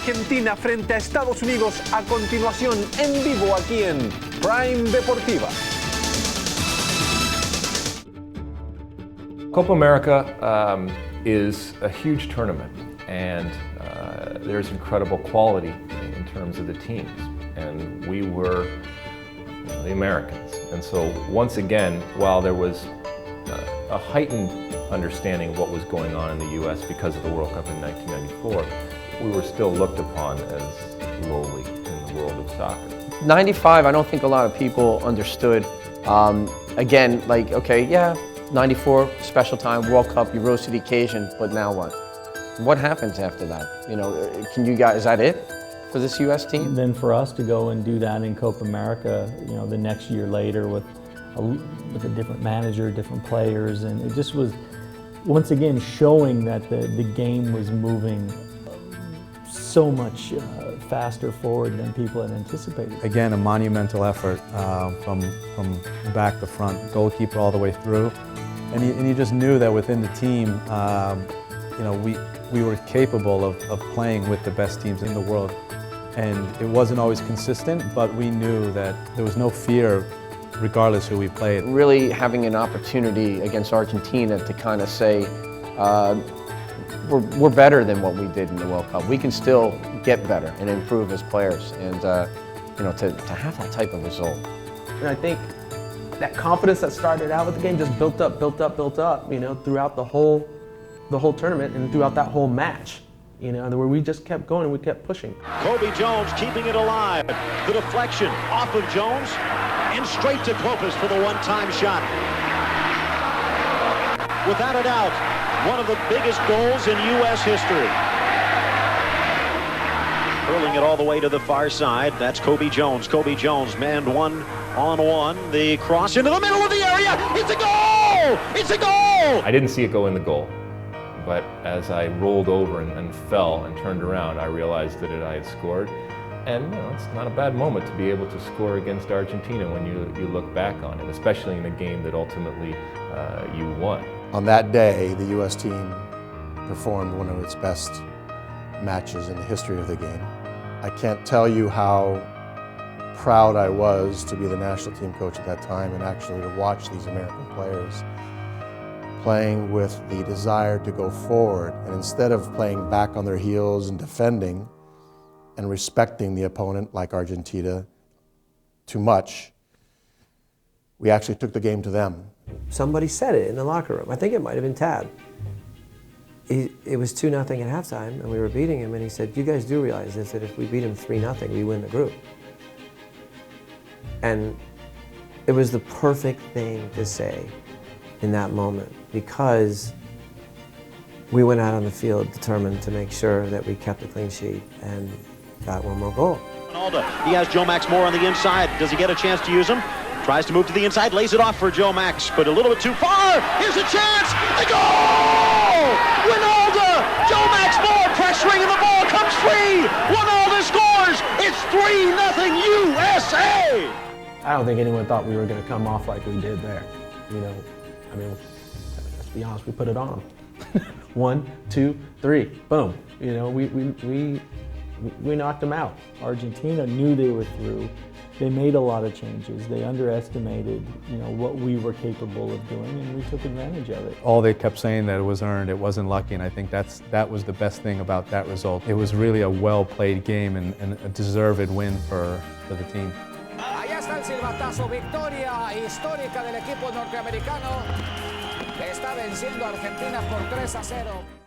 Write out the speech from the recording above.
Argentina frente a Estados Unidos a continuación en vivo aquí en Prime Deportiva. Copa America is a huge tournament, and there's incredible quality in terms of the teams, and we were the Americans. And so once again, while there was a heightened understanding of what was going on in the U.S. because of the World Cup in 1994, we were still looked upon as lowly in the world of soccer. 95, I don't think a lot of people understood. Again, like, okay, yeah, 94, special time, World Cup, you rose to the occasion, but now what? What happens after that? You know, is that it for this U.S. team? And then for us to go and do that in Copa America, you know, the next year later with a different manager, different players, and it just was, once again, showing that the game was moving so much faster forward than people had anticipated. Again, a monumental effort from back to front, goalkeeper all the way through. And you just knew that within the team, you know, we were capable of playing with the best teams in the world. And it wasn't always consistent, but we knew that there was no fear regardless who we played. Really having an opportunity against Argentina to kind of say, we're better than what we did in the World Cup. We can still get better and improve as players, and you know, to have that type of result. And I think that confidence that started out with the game just built up, you know, throughout the whole tournament and throughout that whole match. You know, where we just kept going and we kept pushing. Cobi Jones keeping it alive. The deflection off of Jones and straight to Clopas for the one-time shot. Without a doubt, one of the biggest goals in U.S. history. Hurling it all the way to the far side. That's Cobi Jones. Cobi Jones manned one-on-one. The cross into the middle of the area. It's a goal! It's a goal! I didn't see it go in the goal, but as I rolled over and fell and turned around, I realized that I had scored. And you know, it's not a bad moment to be able to score against Argentina when you look back on it, especially in a game that ultimately you won. On that day, the U.S. team performed one of its best matches in the history of the game. I can't tell you how proud I was to be the national team coach at that time and actually to watch these American players playing with the desire to go forward, and instead of playing back on their heels and defending and respecting the opponent like Argentina too much, we actually took the game to them. Somebody said it in the locker room. I think it might have been Tab. It was 2-0 at halftime, and we were beating him, and he said, you guys do realize this, that if we beat him 3-0, we win the group. And it was the perfect thing to say in that moment, because we went out on the field determined to make sure that we kept a clean sheet and got one more goal. Wynalda, he has Joe Max Moore on the inside. Does he get a chance to use him? Tries to move to the inside, lays it off for Joe Max, but a little bit too far. Here's a chance. The goal! Wynalda! Joe Max Moore pressuring and the ball comes free. Wynalda scores. It's 3-0 USA. I don't think anyone thought we were going to come off like we did there. You know, I mean, let's be honest, we put it on them. 1, 2, 3, boom. You know, we knocked them out. Argentina knew they were through. They made a lot of changes. They underestimated, you know, what we were capable of doing, and we took advantage of it. All they kept saying that it was earned, it wasn't lucky, and I think that was the best thing about that result. It was really a well-played game and a deserved win for the team. Allá está el silbatazo, victoria histórica del equipo norteamericano que está venciendo a Argentina por 3-0.